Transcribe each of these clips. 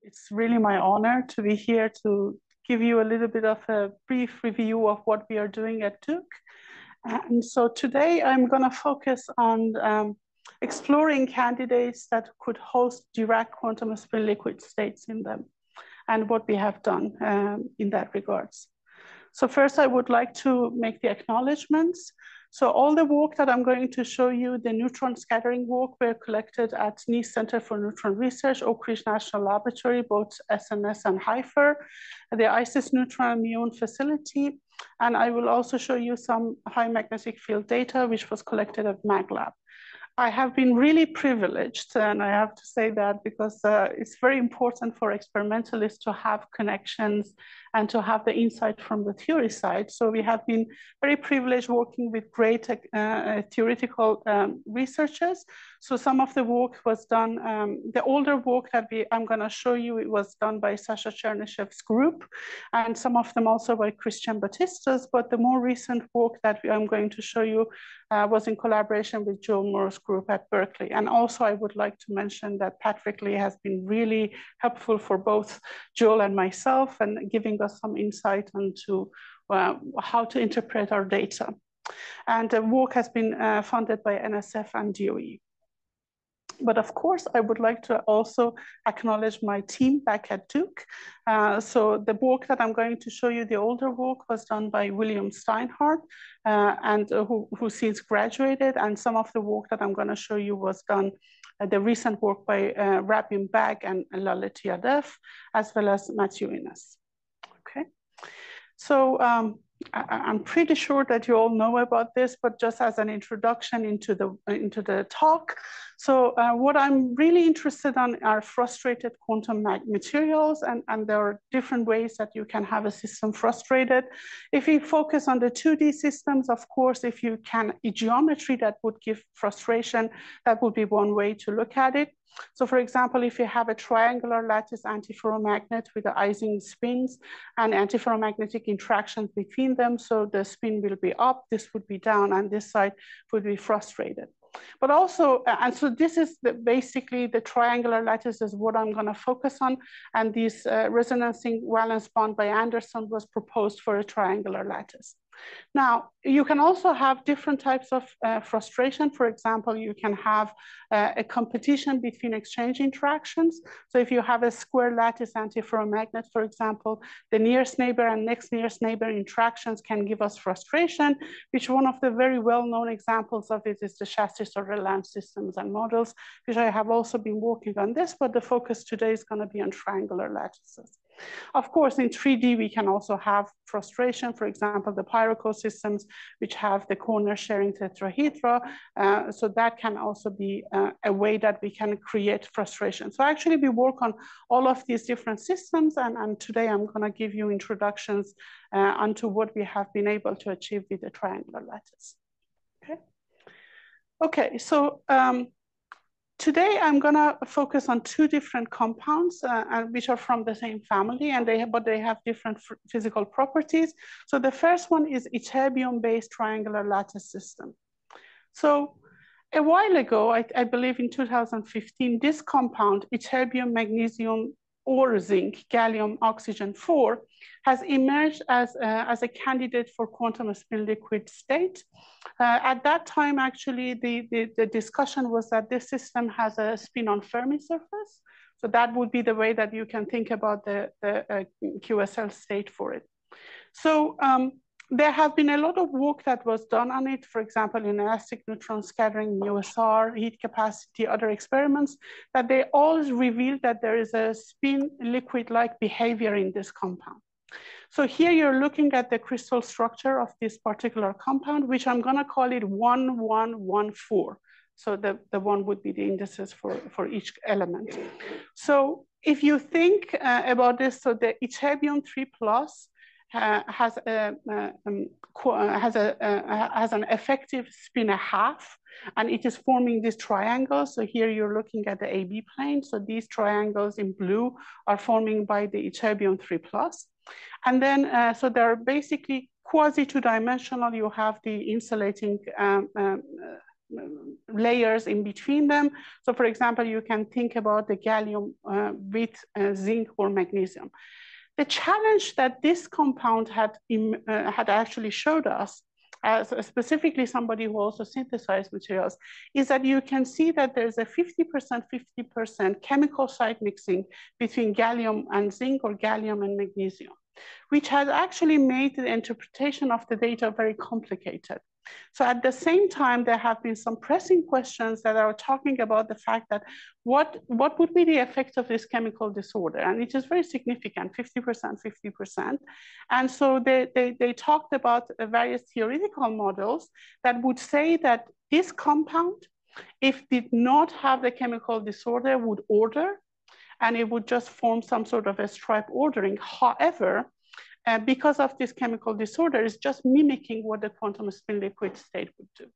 It's really my honor to be here to give you a little bit of a brief review of what we are doing at Duke. And so today I'm going to focus on exploring candidates that could host Dirac quantum spin liquid states in them and what we have done in that regards. So first I would like to make the acknowledgements. So all the work that I'm going to show you, the neutron scattering work, were collected at NEAS Center for Neutron Research, Oak Ridge National Laboratory, both SNS and HIFER, the ICES Neutron Muon Facility. And I will also show you some high magnetic field data, which was collected at MagLab. I have been really privileged, and I have to say that because it's very important for experimentalists to have connections and to have the insight from the theory side. So we have been very privileged working with great theoretical researchers. So some of the work was done, the older work that I'm going to show you, it was done by Sasha Chernyshev's group, and some of them also by Christian Batista's, but the more recent work that I'm going to show you was in collaboration with Joel Moore's group at Berkeley. And also I would like to mention that Patrick Lee has been really helpful for both Joel and myself and giving us some insight into how to interpret our data. And the work has been funded by NSF and DOE. But of course, I would like to also acknowledge my team back at Duke. So the work that I'm going to show you, the older work, was done by William Steinhardt, and who since graduated. And some of the work that I'm going to show you was done, the recent work by Rabin Bag and Lalit Yadav, as well as Matthew Innes. Okay, so I'm pretty sure that you all know about this, but just as an introduction into the talk. So what I'm really interested in are frustrated quantum materials, and there are different ways that you can have a system frustrated. If you focus on the 2D systems, of course, if you can a geometry that would give frustration, that would be one way to look at it. So for example, if you have a triangular lattice antiferromagnet with the Ising spins and antiferromagnetic interactions between them, so the spin will be up, this would be down, and this side would be frustrated. But also, and so this is basically the triangular lattice is what I'm going to focus on, and this resonancing valence bond by Anderson was proposed for a triangular lattice. Now, you can also have different types of frustration. For example, you can have a competition between exchange interactions. So if you have a square lattice antiferromagnet, for example, the nearest neighbor and next nearest neighbor interactions can give us frustration, which one of the very well-known examples of it is the chassis or Relan systems and models, which I have also been working on this, but the focus today is going to be on triangular lattices. Of course, in 3D, we can also have frustration. For example, the pyroco systems, which have the corner sharing tetrahedra. So that can also be a way that we can create frustration. So actually, we work on all of these different systems. And today, I'm going to give you introductions onto what we have been able to achieve with the triangular lattice. Okay, so today, I'm going to focus on two different compounds, which are from the same family, and but they have different physical properties. So the first one is ytterbium-based triangular lattice system. So a while ago, I believe in 2015, this compound, ytterbium, magnesium, or zinc, gallium, oxygen 4, has emerged as a candidate for quantum spin liquid state. At that time, actually, the discussion was that this system has a spin on Fermi surface. So that would be the way that you can think about the QSL state for it. So there have been a lot of work that was done on it, for example, in elastic neutron scattering, MUSR, heat capacity, other experiments, that they all revealed that there is a spin liquid-like behavior in this compound. So here you're looking at the crystal structure of this particular compound, which I'm going to call it 1114. So the one would be the indices for each element. So if you think about this, so the ytterbium 3+ has an effective spin 1/2, and it is forming this triangle. So here you're looking at the AB plane. So these triangles in blue are forming by the ytterbium 3+. And then, so they're basically quasi 2-dimensional. You have the insulating layers in between them. So for example, you can think about the gallium with zinc or magnesium. The challenge that this compound had actually showed us, as specifically somebody who also synthesized materials, is that you can see that there's a 50% chemical site mixing between gallium and zinc or gallium and magnesium, which has actually made the interpretation of the data very complicated. So at the same time, there have been some pressing questions that are talking about the fact that what would be the effect of this chemical disorder? And it is very significant, 50%, 50%. And so they talked about various theoretical models that would say that this compound, if did not have the chemical disorder, would order, and it would just form some sort of a stripe ordering. However, because of this chemical disorder, it's just mimicking what the quantum spin liquid state would do.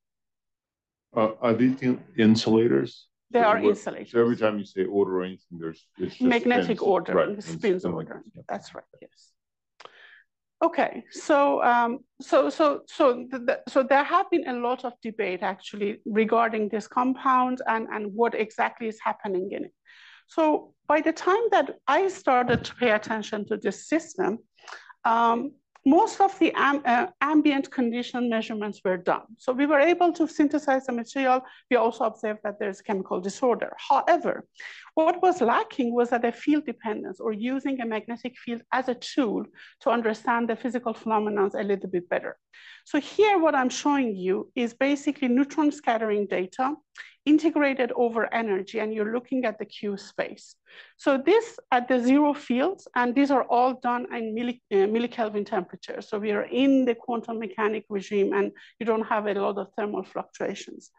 Are these insulators? They are insulators. So every time you say order or anything, there's magnetic spins. ordering, Right. spins ordering. That's right. Yes. Okay. So so there have been a lot of debate actually regarding this compound and what exactly is happening in it. So by the time that I started to pay attention to this system, most of the ambient condition measurements were done. So we were able to synthesize the material. We also observed that there's chemical disorder. However, what was lacking was that a field dependence, or using a magnetic field as a tool to understand the physical phenomena a little bit better. So here what I'm showing you is basically neutron scattering data integrated over energy, and you're looking at the Q space. So this at the zero fields, and these are all done in millikelvin temperature. So we are in the quantum mechanic regime, and you don't have a lot of thermal fluctuations.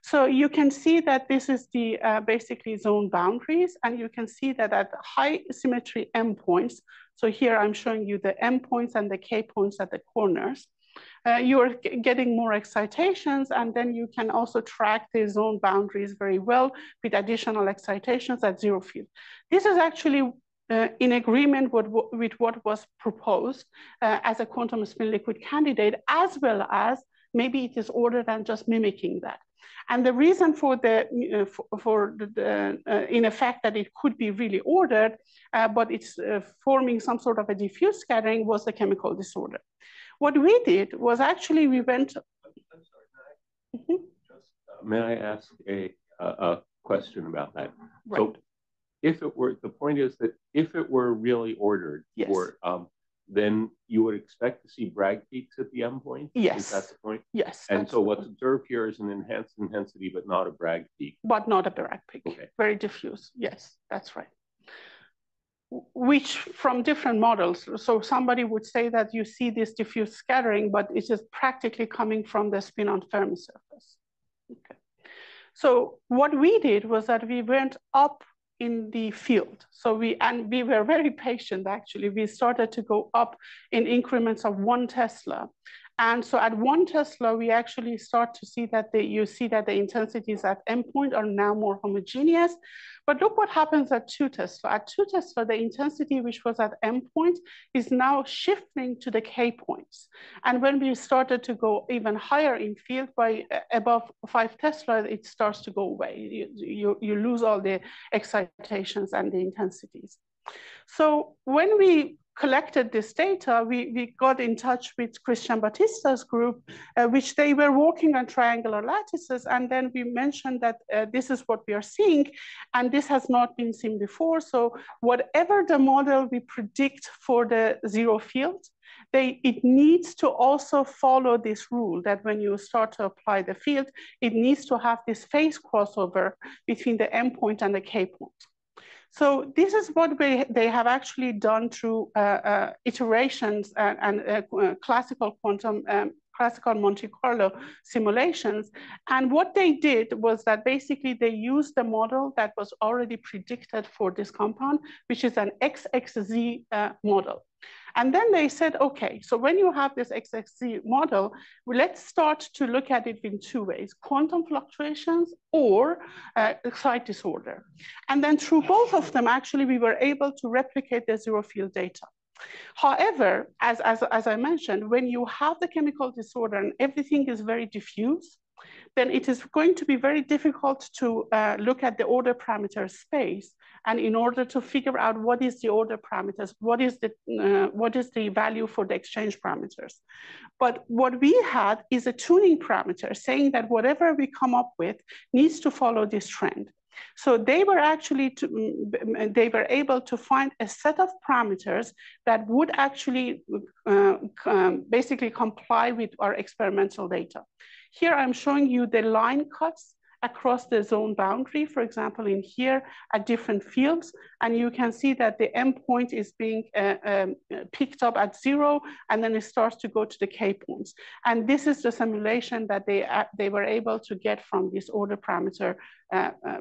So you can see that this is the basically zone boundaries, and you can see that at high symmetry M points, so here I'm showing you the M points and the K points at the corners, you're getting more excitations, and then you can also track the zone boundaries very well with additional excitations at zero field. This is actually in agreement with what was proposed as a quantum spin liquid candidate, as well as maybe it is ordered and just mimicking that. And the reason for in effect that it could be really ordered, but it's forming some sort of a diffuse scattering, was the chemical disorder. What we did was actually we went. I'm sorry, may I ask a question about that? Right. So, if it were, the point is that if it were really ordered, yes, or then you would expect to see Bragg peaks at the M point? Yes. Is that the point? Yes. And so what's observed here is an enhanced intensity, but not a Bragg peak. But not a Bragg peak. Okay. Very diffuse. Yes, that's right. Which from different models, so somebody would say that you see this diffuse scattering, but it is practically coming from the spin on Fermi surface. Okay. So what we did was that we went up in the field. So we were very patient, actually. We started to go up in increments of 1 Tesla. And so at 1 Tesla, we actually start to see that you see that the intensities at M point are now more homogeneous. But look what happens at 2 Tesla. At 2 Tesla, the intensity which was at M point is now shifting to the K points. And when we started to go even higher in field by above 5 Tesla, it starts to go away. You lose all the excitations and the intensities. So when we collected this data, we got in touch with Christian Battista's group, which they were working on triangular lattices. And then we mentioned that this is what we are seeing, and this has not been seen before. So whatever the model we predict for the zero field, it needs to also follow this rule that when you start to apply the field, it needs to have this phase crossover between the M point and the K point. So this is what they have actually done through iterations and classical quantum, classical Monte Carlo simulations. And what they did was that basically they used the model that was already predicted for this compound, which is an XXZ model. And then they said, okay, so when you have this XXZ model, let's start to look at it in 2 ways, quantum fluctuations or site disorder. And then through both of them, actually, we were able to replicate the zero field data. However, as I mentioned, when you have the chemical disorder and everything is very diffuse, then it is going to be very difficult to look at the order parameter space. And in order to figure out what is the order parameters, what is the value for the exchange parameters. But what we had is a tuning parameter saying that whatever we come up with needs to follow this trend. So they were able to find a set of parameters that would actually basically comply with our experimental data. Here I'm showing you the line cuts across the zone boundary, for example, in here at different fields. And you can see that the endpoint is being picked up at 0, and then it starts to go to the K points. And this is the simulation that they were able to get from these order parameter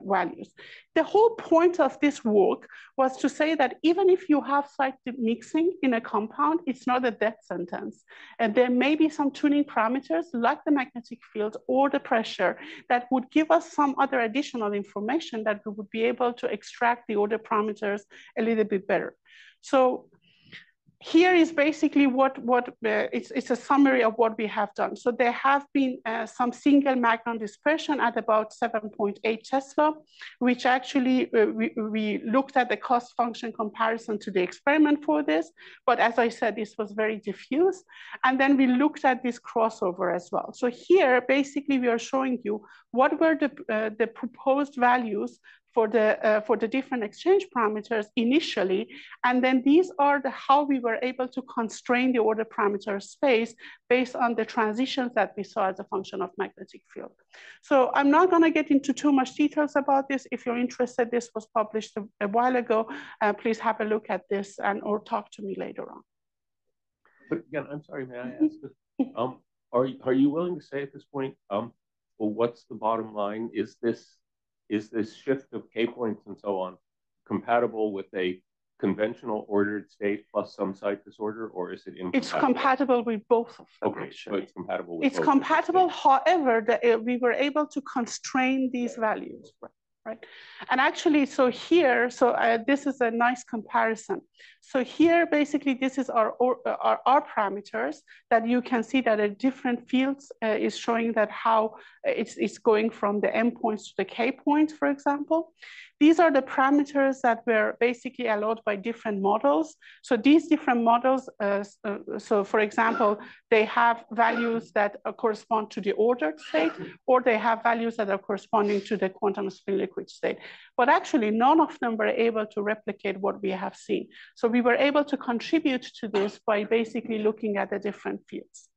values. The whole point of this work was to say that even if you have site mixing in a compound, it's not a death sentence. And there may be some tuning parameters like the magnetic field or the pressure that would give us some other additional information that we would be able to extract the order parameters a little bit better. So here is basically it's a summary of what we have done. So there have been some single Magnum dispersion at about 7.8 Tesla, which actually we looked at the cost function comparison to the experiment for this. But as I said, this was very diffuse. And then we looked at this crossover as well. So here, basically, we are showing you what were the proposed values for the different exchange parameters initially. And then these are how we were able to constrain the order parameter space based on the transitions that we saw as a function of magnetic field. So I'm not gonna get into too much details about this. If you're interested, this was published a while ago. Please have a look at this or talk to me later on. But again, I'm sorry, may I ask this? Are you willing to say at this point, well, what's the bottom line? Is this shift of K points and so on compatible with a conventional ordered state plus some site disorder, or is it incompatible? It's compatible with both of them, okay, actually. So it's compatible with both. It's compatible, however, we were able to constrain these values, right? And actually, so here, this is a nice comparison. So here, basically, this is our parameters that you can see that at different fields is showing that how it's going from the M points to the K points, for example. These are the parameters that were basically allowed by different models. So these different models, so for example, they have values that correspond to the ordered state, or they have values that are corresponding to the quantum spin liquid state. But actually, none of them were able to replicate what we have seen. So we were able to contribute to this by basically looking at the different fields.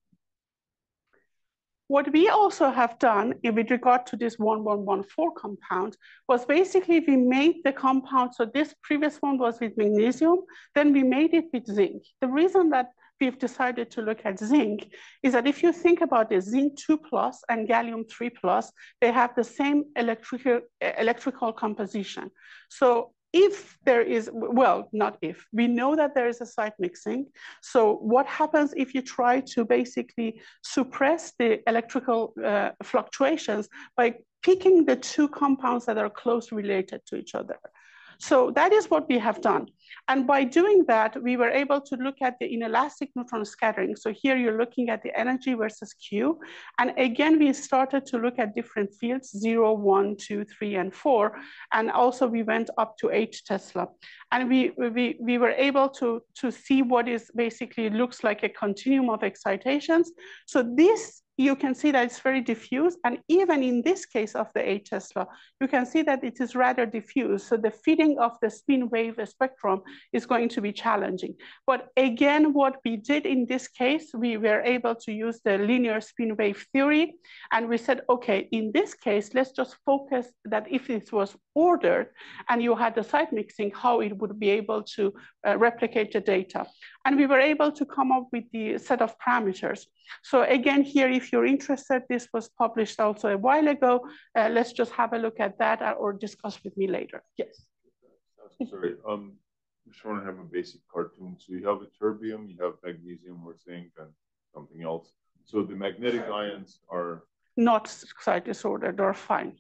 What we also have done with regard to this 1114 compound was basically we made the compound, so this previous one was with magnesium, then we made it with zinc. The reason that we've decided to look at zinc is that if you think about the zinc 2+ and gallium 3+, they have the same electrical composition. So if there is, well, not if, we know that there is a site mixing. So what happens if you try to basically suppress the electrical fluctuations by picking the two compounds that are closely related to each other? So that is what we have done. And by doing that, we were able to look at the inelastic neutron scattering. So here you're looking at the energy versus Q. And again, we started to look at different fields, 0, 1, 2, 3, and 4. And also we went up to 8 Tesla. And we were able to see what is basically looks like a continuum of excitations. So this, you can see that it's very diffuse. And even in this case of the 8 Tesla, you can see that it is rather diffuse. So the fitting of the spin wave spectrum is going to be challenging. But again, what we did in this case, we were able to use the linear spin wave theory. And we said, okay, in this case, let's just focus that if it was ordered and you had the site mixing, how it would be able to replicate the data. And we were able to come up with the set of parameters. So again, here, if you're interested, this was published also a while ago. Let's just have a look at that or discuss with me later. Yes. Sorry, I'm just trying to have a basic cartoon. So you have a terbium, you have magnesium or zinc, and something else. So the magnetic ions are not site disordered, they're fine.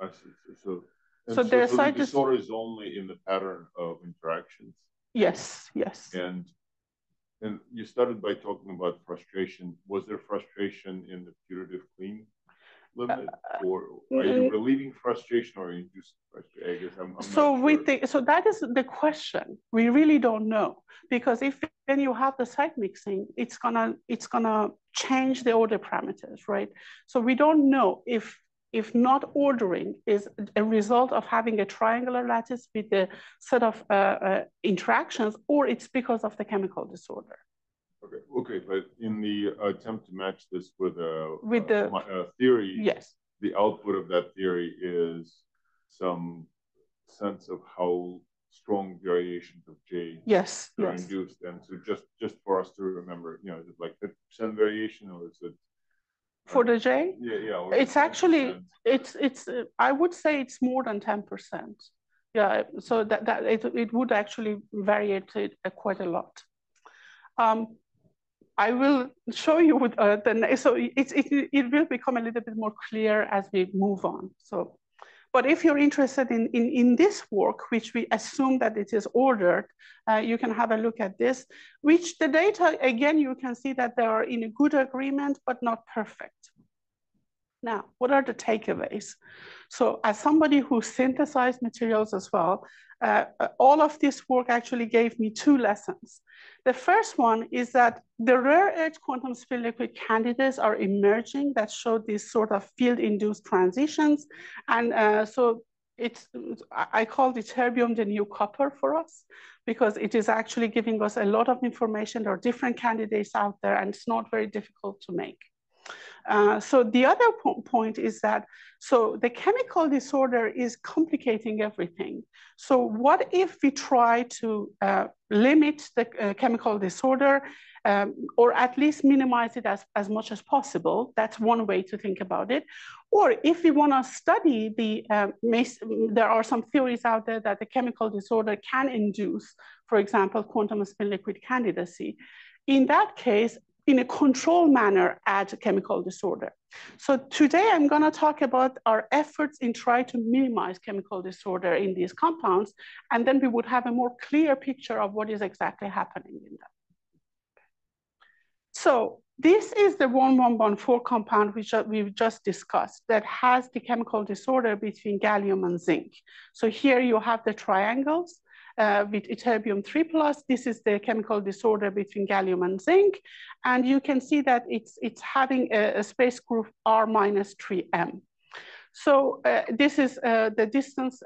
I see. So the disorder is only in the pattern of interactions. Yes, yes. And you started by talking about frustration. Was there frustration in the putative clean? limit, or are you relieving frustration or inducing frustration? I guess I'm so not we sure. think, so that is the question. We really don't know, because if when you have the site mixing, it's gonna change the order parameters, right? So we don't know if not ordering is a result of having a triangular lattice with a set of interactions, or it's because of the chemical disorder. Okay, but in the attempt to match this with a theory, yes, the output of that theory is some sense of how strong variations of J are induced, and so just for us to remember, you know, is it like 50% variation, or is it for the J? Yeah. It's actually it's I would say it's more than 10%. Yeah, so that it would actually vary it quite a lot. I will show you with so it will become a little bit more clear as we move on. So, but if you're interested in this work, which we assume that it is ordered, you can have a look at this, which the data, again, you can see that they are in a good agreement, but not perfect. Now, what are the takeaways? So as somebody who synthesized materials as well, all of this work actually gave me two lessons. The first one is that the rare earth quantum spin liquid candidates are emerging that show these sort of field-induced transitions. And so I call the terbium the new copper for us, because it is actually giving us a lot of information. There are different candidates out there, and it's not very difficult to make. So the other point is that, so the chemical disorder is complicating everything. So what if we try to limit the chemical disorder, or at least minimize it as much as possible? That's one way to think about it. Or if we want to study the, there are some theories out there that the chemical disorder can induce, for example, quantum spin liquid candidacy. In that case, in a controlled manner, add chemical disorder. So today I'm going to talk about our efforts in trying to minimize chemical disorder in these compounds, and then we would have a more clear picture of what is exactly happening in them. So this is the 1114 compound which we've just discussed that has the chemical disorder between gallium and zinc. So here you have the triangles. With ytterbium 3+, this is the chemical disorder between gallium and zinc. And you can see that it's having a space group R-3m. So this is the distance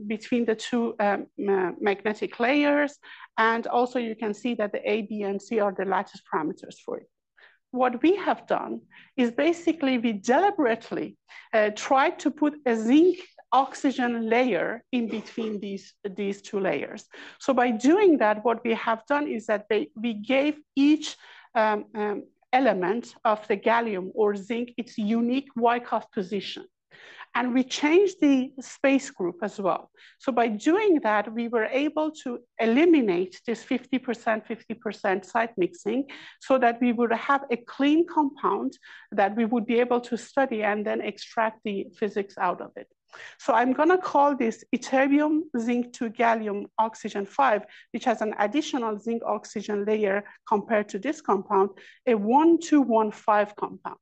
between the two magnetic layers. And also you can see that the A, B, and C are the lattice parameters for it. What we have done is basically we deliberately tried to put a zinc oxygen layer in between these two layers. So by doing that, what we have done is that we gave each element of the gallium or zinc its unique Wyckoff position. And we changed the space group as well. So by doing that, we were able to eliminate this 50% site mixing, so that we would have a clean compound that we would be able to study and then extract the physics out of it. So I'm going to call this ytterbium zinc 2 gallium oxygen 5, which has an additional zinc oxygen layer compared to this compound, a 1215 compound.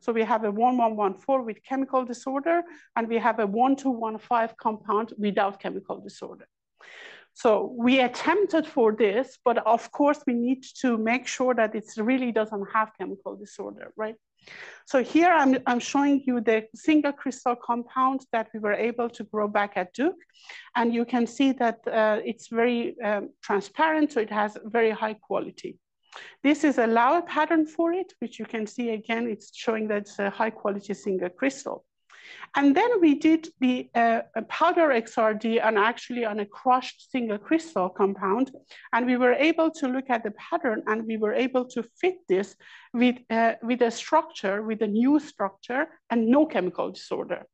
So we have a 1114 with chemical disorder, and we have a 1215 compound without chemical disorder. So we attempted for this, but of course we need to make sure that it really doesn't have chemical disorder, right? So here I'm showing you the single crystal compound that we were able to grow back at Duke. And you can see that it's very transparent, so it has very high quality. This is a Lauer pattern for it, which you can see again, it's showing that it's a high quality single crystal. And then we did the powder XRD and actually on a crushed single crystal compound. And we were able to look at the pattern, and we were able to fit this with a structure, with a new structure and no chemical disorder.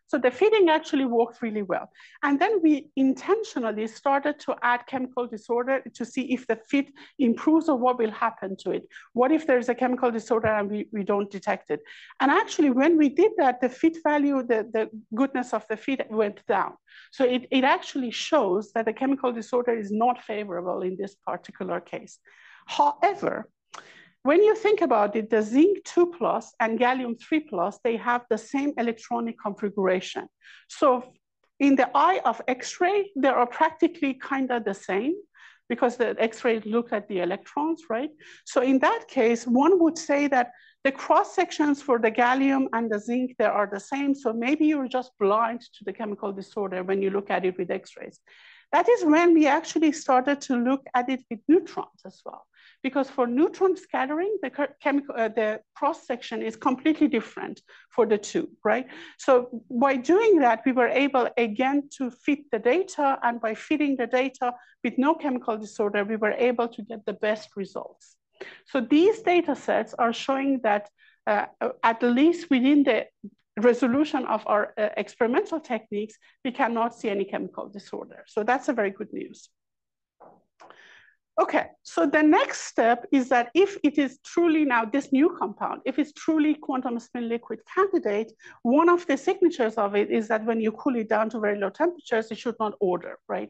So the fitting actually worked really well. And then we intentionally started to add chemical disorder to see if the fit improves or what will happen to it. What if there's a chemical disorder and we don't detect it? And actually, when we did that, the fit value, the goodness of the fit went down. So it actually shows that the chemical disorder is not favorable in this particular case. However, when you think about it, the zinc 2+ and gallium 3+, they have the same electronic configuration. So in the eye of X-ray, they are practically kind of the same because the X-ray look at the electrons, right? So in that case, one would say that the cross sections for the gallium and the zinc, they are the same. So maybe you're just blind to the chemical disorder when you look at it with X-rays. That is when we actually started to look at it with neutrons as well. Because for neutron scattering, the cross-section is completely different for the two, right? So by doing that, we were able, again, to fit the data. And by fitting the data with no chemical disorder, we were able to get the best results. So these data sets are showing that at least within the resolution of our experimental techniques, we cannot see any chemical disorder. So that's a very good news. Okay, so the next step is that if it is truly now this new compound, if it's truly quantum spin liquid candidate, one of the signatures of it is that when you cool it down to very low temperatures, it should not order, right?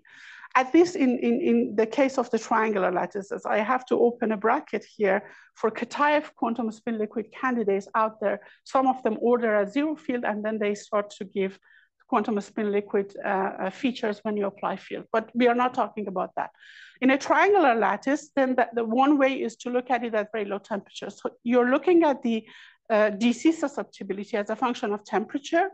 At least in the case of the triangular lattices, I have to open a bracket here for Kitaev quantum spin liquid candidates out there. Some of them order a zero field and then they start to give quantum spin liquid features when you apply field, but we are not talking about that. In a triangular lattice, then the one way is to look at it at very low temperatures. So you're looking at the DC susceptibility as a function of temperature.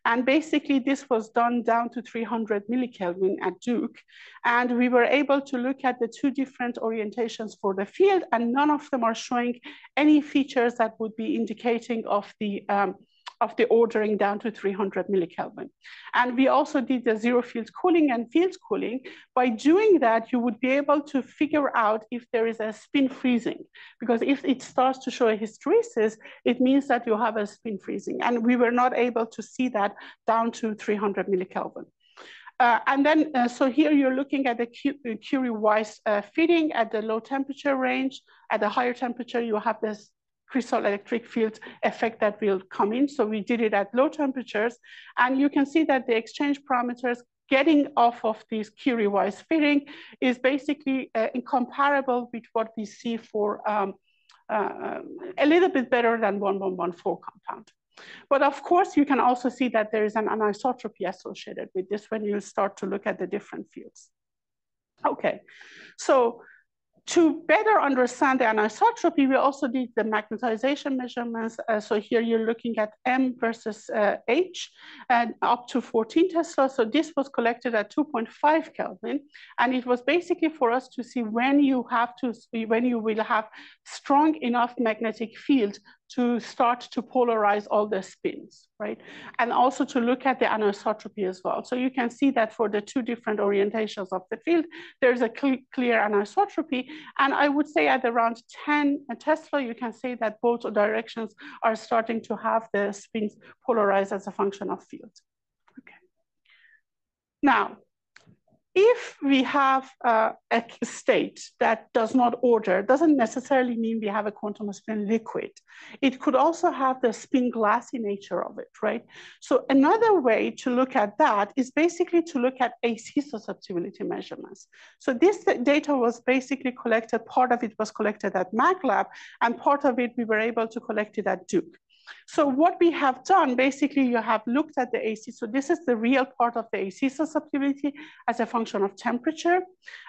And basically this was done down to 300 millikelvin at Duke. And we were able to look at the two different orientations for the field, and none of them are showing any features that would be indicating of the ordering down to 300 millikelvin. And we also did the zero field cooling and field cooling. By doing that, you would be able to figure out if there is a spin freezing, because if it starts to show a hysteresis, it means that you have a spin freezing. And we were not able to see that down to 300 millikelvin. And then, so here you're looking at the Curie-Weiss fitting at the low temperature range. At the higher temperature, you have this crystal electric field effect that will come in. So we did it at low temperatures. And you can see that the exchange parameters getting off of this Curie-Weiss fitting is basically incomparable with what we see for a little bit better than 1114 compound. But of course, you can also see that there is an anisotropy associated with this when you start to look at the different fields. Okay, so to better understand the anisotropy, we also did the magnetization measurements. So here you're looking at M versus H and up to 14 Tesla. So this was collected at 2.5 Kelvin. And it was basically for us to see when you will have strong enough magnetic field to start to polarize all the spins, right? And also to look at the anisotropy as well. So you can see that for the two different orientations of the field, there's a clear anisotropy. And I would say at around 10 Tesla, you can say that both directions are starting to have the spins polarized as a function of field. Okay. Now, if we have a state that does not order, doesn't necessarily mean we have a quantum spin liquid. It could also have the spin glassy nature of it, right? So another way to look at that is basically to look at AC susceptibility measurements. So this data was basically collected, part of it was collected at MagLab, and part of it we were able to collect it at Duke. So what we have done, basically, you have looked at the AC. So this is the real part of the AC susceptibility as a function of temperature.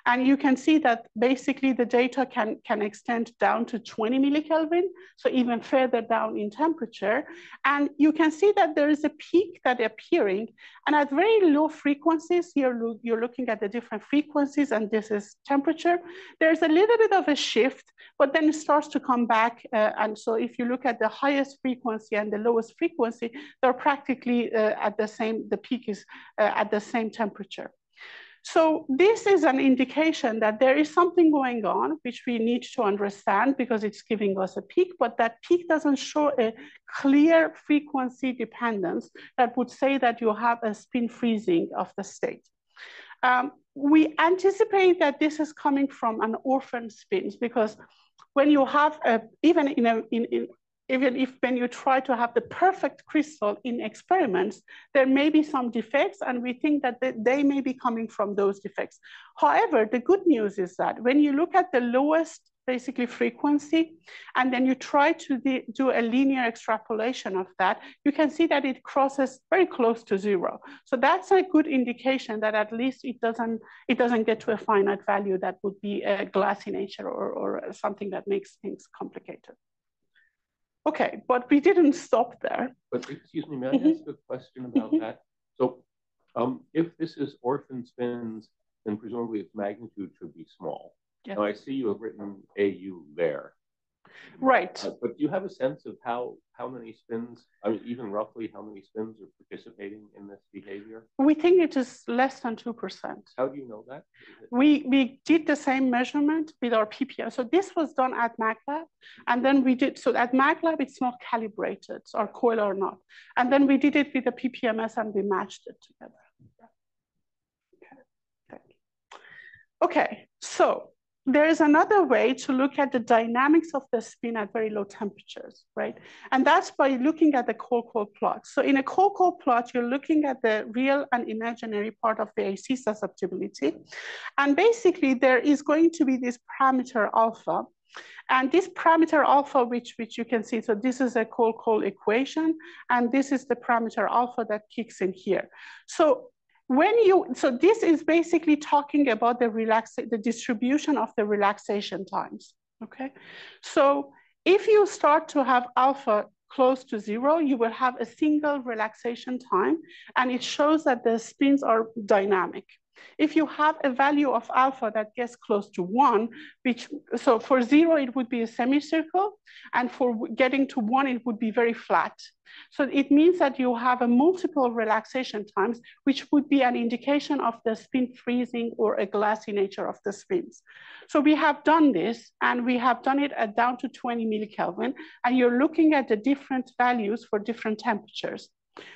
And you can see that basically the data can extend down to 20 millikelvin, so even further down in temperature. And you can see that there is a peak that appearing. And at very low frequencies, here you're looking at the different frequencies, and this is temperature. There's a little bit of a shift, but then it starts to come back. And so if you look at the highest frequency and the lowest frequency, they're practically at the same, the peak is at the same temperature. So this is an indication that there is something going on, which we need to understand because it's giving us a peak, but that peak doesn't show a clear frequency dependence that would say that you have a spin freezing of the state. We anticipate that this is coming from an orphan spins, because when you have even if when you try to have the perfect crystal in experiments, there may be some defects, and we think that they may be coming from those defects. However, the good news is that when you look at the lowest basically frequency, and then you try to do a linear extrapolation of that, you can see that it crosses very close to 0. So that's a good indication that at least it doesn't get to a finite value that would be a glassy nature or something that makes things complicated. Okay, but we didn't stop there. But excuse me, may I ask a question about that? So if this is orphan spins, then presumably its magnitude should be small. Yes. Now I see you have written AU there. Right. But do you have a sense of how many spins, I mean, even roughly how many spins are participating in this behavior? We think it is less than 2%. How do you know that? We did the same measurement with our PPM. So this was done at MATLAB. And then we did, so at MATLAB, it's not calibrated or coil or not. And then we did it with the PPMS and we matched it together. Okay, thank you. Okay, so there is another way to look at the dynamics of the spin at very low temperatures, right? And that's by looking at the Kolkol plot. So in a Kolkol plot, you're looking at the real and imaginary part of the AC susceptibility. And basically, there is going to be this parameter alpha. And this parameter alpha, which you can see, so this is a Kolkol equation, and this is the parameter alpha that kicks in here. So this is basically talking about the distribution of the relaxation times, okay? So if you start to have alpha close to 0, you will have a single relaxation time, and it shows that the spins are dynamic. If you have a value of alpha that gets close to 1, so for 0, it would be a semicircle, and for getting to 1, it would be very flat. So it means that you have a multiple relaxation times, which would be an indication of the spin freezing or a glassy nature of the spins. So we have done this, and we have done it at down to 20 millikelvin, and you're looking at the different values for different temperatures.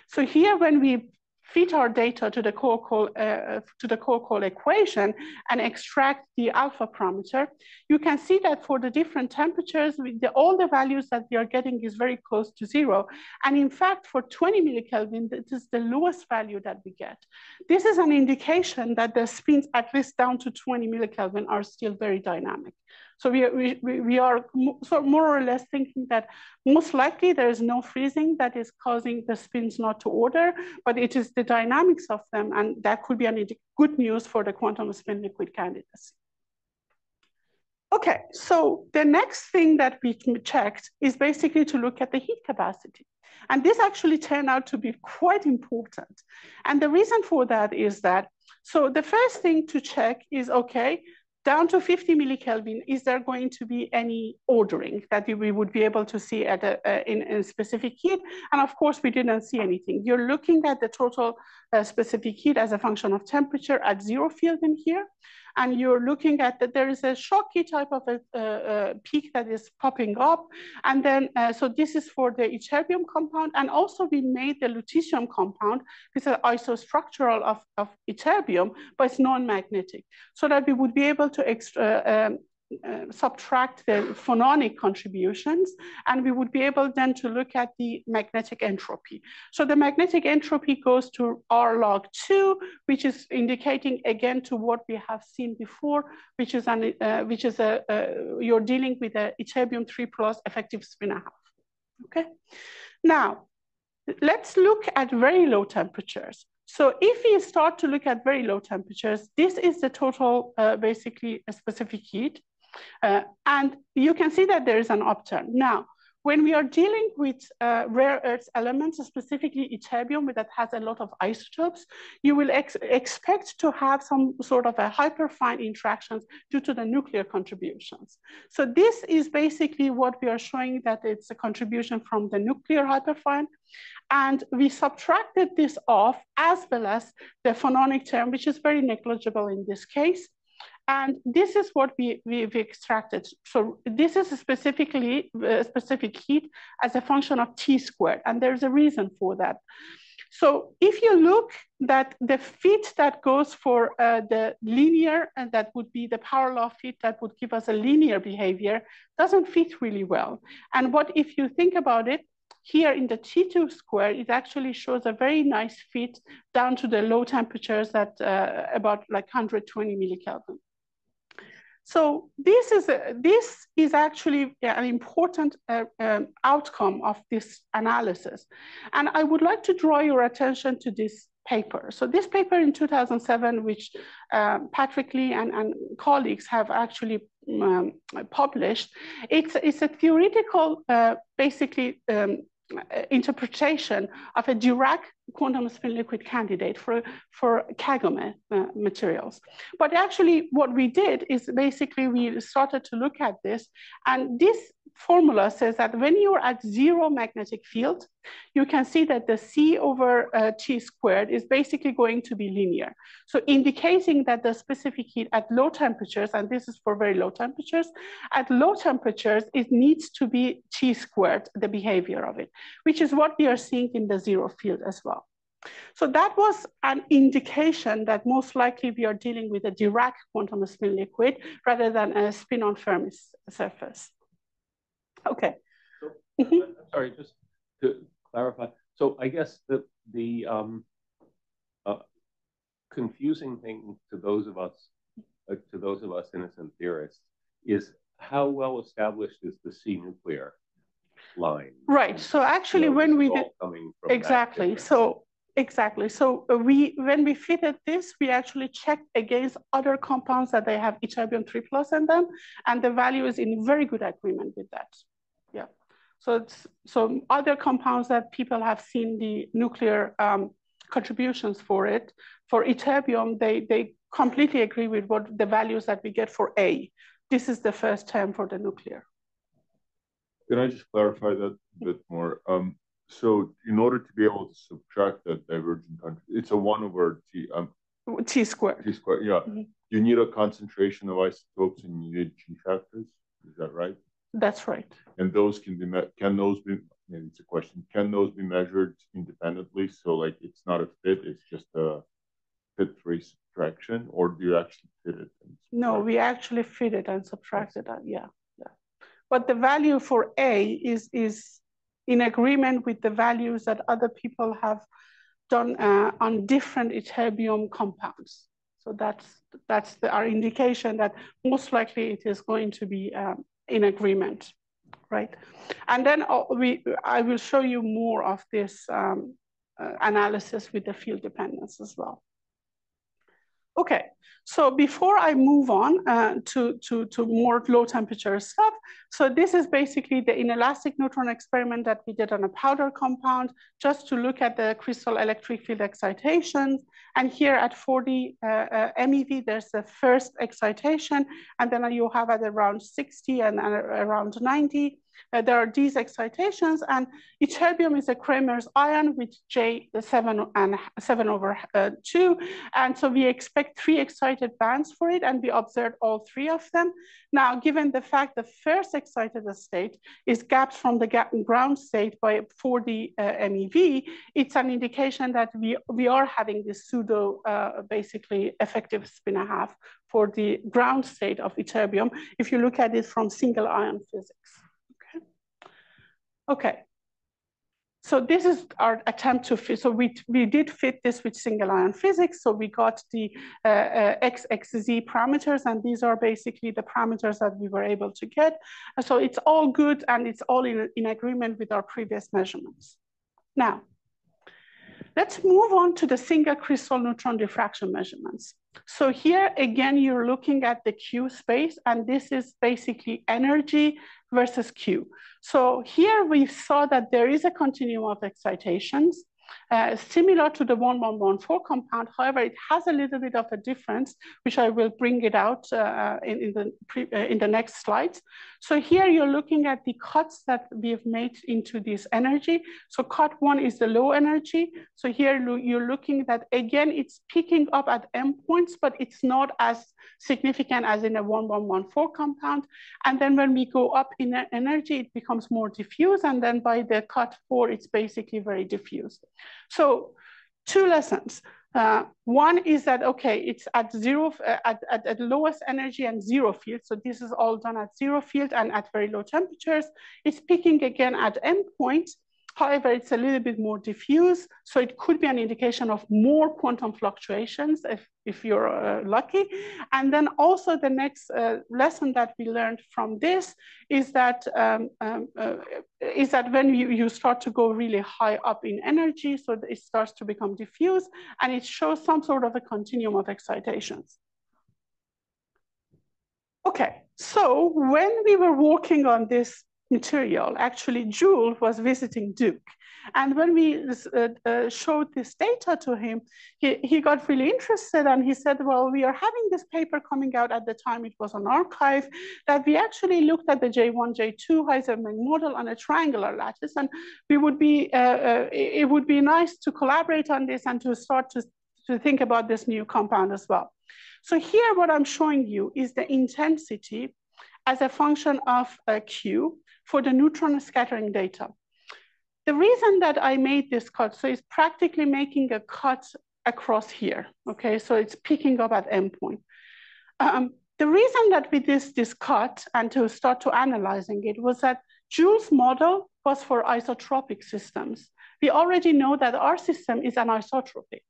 So here, when we feed our data to the Kolkol equation and extract the alpha parameter, you can see that for the different temperatures, all the values that we are getting is very close to 0. And in fact, for 20 millikelvin, this is the lowest value that we get. This is an indication that the spins, at least down to 20 millikelvin, are still very dynamic. So we are more or less thinking that most likely there is no freezing that is causing the spins not to order, but it is the dynamics of them, and that could be good news for the quantum spin liquid candidacy. Okay, so the next thing that we checked is basically to look at the heat capacity. And this actually turned out to be quite important. And the reason for that is that, so the first thing to check is, okay, down to 50 millikelvin, is there going to be any ordering that we would be able to see at in a specific heat? And of course, we didn't see anything. You're looking at the total specific heat as a function of temperature at 0 field in here. And you're looking at that there is a Schottky type of a peak that is popping up. And then, so this is for the ytterbium compound. And also we made the lutetium compound, which is isostructural of ytterbium, but it's non-magnetic, so that we would be able to subtract the phononic contributions, and we would be able then to look at the magnetic entropy. So the magnetic entropy goes to R log 2, which is indicating again to what we have seen before, which is you're dealing with a ytterbium 3+ effective spin 1/2. Okay, now let's look at very low temperatures. So if we start to look at very low temperatures, this is the total basically a specific heat. And you can see that there is an upturn. Now, when we are dealing with rare earth elements, specifically ytterbium that has a lot of isotopes, you will expect to have some sort of a hyperfine interactions due to the nuclear contributions. So this is basically what we are showing, that it's a contribution from the nuclear hyperfine. And we subtracted this off, as well as the phononic term, which is very negligible in this case. And this is what we've extracted. So this is specifically specific heat as a function of T², and there's a reason for that. So if you look that the fit that goes for the linear, and that would be the power law fit that would give us a linear behavior, doesn't fit really well. And what if you think about it, here in the T², it actually shows a very nice fit down to the low temperatures at about like 120 millikelvin. So this is actually an important outcome of this analysis. And I would like to draw your attention to this paper. So this paper in 2007, which Patrick Lee and colleagues have actually published, it's a theoretical, basically, interpretation of a Dirac quantum spin liquid candidate for Kagome materials. But actually what we did is basically we started to look at this, and this formula says that when you're at zero magnetic field, you can see that the C over T squared is basically going to be linear. So indicating that the specific heat at low temperatures, and this is for very low temperatures, at low temperatures, it needs to be T squared, the behavior of it, which is what we are seeing in the zero field as well. So that was an indication that most likely we are dealing with a Dirac quantum spin liquid rather than a spin on Fermi surface. Okay. So, sorry, just to clarify. So I guess the confusing thing to those of us innocent theorists is how well established is the C nuclear line? Right. So actually, when we did exactly so. Exactly. So when we fitted this, we actually checked against other compounds that they have ytterbium 3+ in them, and the value is in very good agreement with that. Yeah. So other compounds that people have seen the nuclear contributions for it, for ytterbium, they completely agree with what the values that we get for A. This is the first term for the nuclear. Can I just clarify that a bit more? So in order to be able to subtract that divergent concentration, it's a 1 over T. T squared. T squared, yeah. Mm-hmm. You need a concentration of isotopes and you need G factors. Is that right? That's right. And those can be can those be? Maybe it's a question. Can those be measured independently? So like it's not a fit; it's just a fit-free subtraction, or do you actually fit it? No, we actually fit it and subtract it. Yeah. But the value for A is in agreement with the values that other people have done on different ytterbium compounds. So that's our indication that most likely it is going to be in agreement, right? And then I will show you more of this analysis with the field dependence as well. Okay, so before I move on to more low temperature stuff, so this is basically the inelastic neutron experiment that we did on a powder compound, just to look at the crystal electric field excitations. And here at 40 MeV, there's the first excitation, and then you have at around 60 and around 90. There are these excitations, and ytterbium is a Kramer's ion with J 7/2, and so we expect 3 excited bands for it, and we observed all 3 of them. Now, given the fact the first excited state is gapped from the ground state by 40 MeV, it's an indication that we are having this pseudo, basically effective spin a half for the ground state of ytterbium, if you look at it from single ion physics. Okay, so this is our attempt to fit. So we did fit this with single ion physics. So we got the X, Z parameters, and these are basically the parameters that we were able to get. So it's all good, and it's all in agreement with our previous measurements. Now, let's move on to the single crystal neutron diffraction measurements. So here, again, you're looking at the Q space, and this is basically energy versus Q. So here we saw that there is a continuum of excitations, similar to the 1114 compound. However, it has a little bit of a difference, which I will bring it out in the next slides. So here you're looking at the cuts that we have made into this energy. So cut 1 is the low energy. So here you're looking that, again, it's picking up at endpoints, but it's not as significant as in a 1114 compound. And then when we go up in energy, it becomes more diffuse. And then by the cut 4, it's basically very diffuse. So 2 lessons. One is that, okay, it's at zero, at lowest energy and 0 field. So this is all done at 0 field and at very low temperatures. It's peaking again at endpoints. However, it's a little bit more diffuse, so it could be an indication of more quantum fluctuations if you're lucky. And then also the next lesson that we learned from this is that when you start to go really high up in energy, so it starts to become diffuse, and it shows some sort of a continuum of excitations. Okay, so when we were working on this material, actually Jules was visiting Duke. And when we showed this data to him, he got really interested, and he said, well, we are having this paper coming out at the time, it was on arXiv, that we actually looked at the J1, J2 Heisenberg model on a triangular lattice, and we would be, it would be nice to collaborate on this and to start to think about this new compound as well. So here what I'm showing you is the intensity as a function of Q for the neutron scattering data. The reason that I made this cut, so it's practically making a cut across here, okay? So it's picking up at endpoint. The reason that we did this cut and to start to analyzing it was that Jules' model was for isotropic systems. We already know that our system is anisotropic.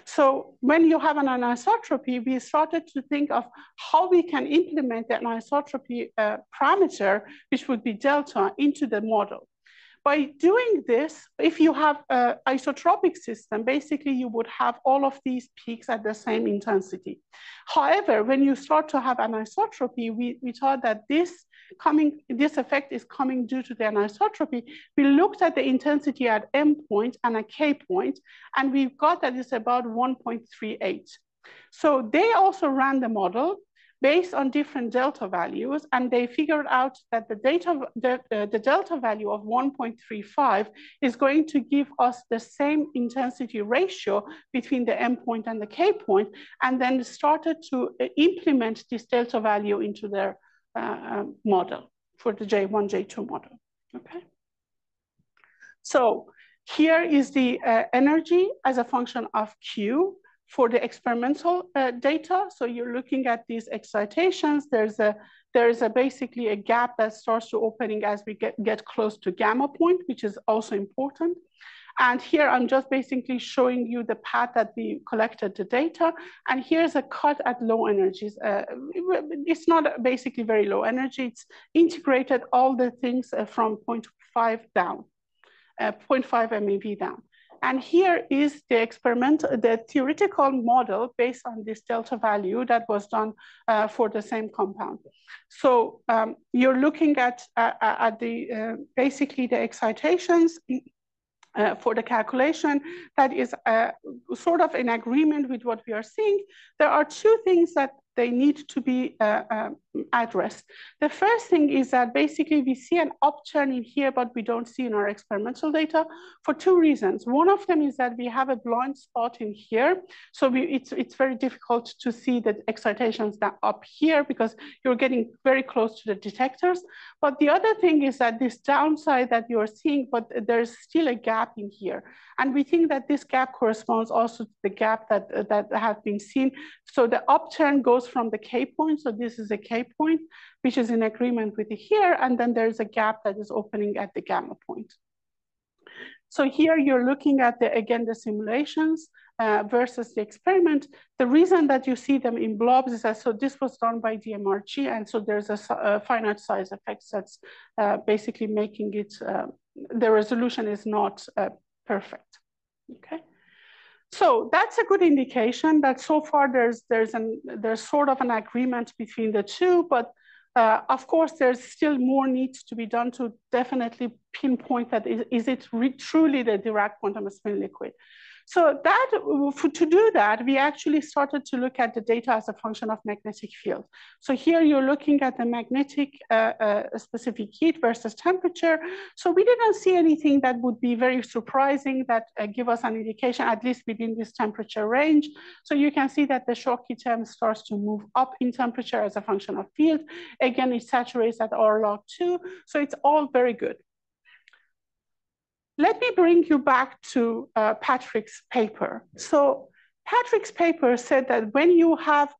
So when you have an anisotropy, we started to think of how we can implement the anisotropy parameter, which would be delta, into the model. By doing this, if you have an isotropic system, basically you would have all of these peaks at the same intensity. However, when you start to have anisotropy, we thought that this effect is coming due to the anisotropy. We looked at the intensity at M point and a K point, and we got that it's about 1.38. So they also ran the model based on different delta values, and they figured out that the delta value of 1.35 is going to give us the same intensity ratio between the M point and the K point, and then started to implement this delta value into their model for the J1, J2 model, okay? So here is the energy as a function of Q for the experimental data. So you're looking at these excitations. There is basically a gap that starts to opening as we get close to gamma point, which is also important. And here I'm just basically showing you the path that we collected the data. And here's a cut at low energies. It's not basically very low energy. It's integrated all the things from 0.5 down, 0.5 MeV down. And here is the theoretical model based on this delta value that was done for the same compound. So you're looking at basically the excitations for the calculation that is sort of in agreement with what we are seeing. There are two things that they need to be addressed. The first thing is that basically we see an upturn in here, but we don't see in our experimental data for two reasons. One of them is that we have a blind spot in here. So it's very difficult to see the excitations that up here because you're getting very close to the detectors. But the other thing is that this downside that you're seeing, but there's still a gap in here. And we think that this gap corresponds also to the gap that have been seen. So the upturn goes from the K point. So this is a K point, which is in agreement with here. And then there's a gap that is opening at the gamma point. So here you're looking at, again, the simulations versus the experiment. The reason that you see them in blobs is that, so this was done by DMRG. And so there's a finite size effect that's basically making it, the resolution is not perfect, okay? So that's a good indication that so far there's sort of an agreement between the two, but of course there's still more needs to be done to definitely pinpoint that is it truly the Dirac quantum spin liquid. So to do that, we actually started to look at the data as a function of magnetic field. So here you're looking at the magnetic specific heat versus temperature. So we didn't see anything that would be very surprising that give us an indication, at least within this temperature range. So you can see that the Schottky term starts to move up in temperature as a function of field. Again, it saturates at R log 2. So it's all very good. Let me bring you back to Patrick's paper. So Patrick's paper said that when you have,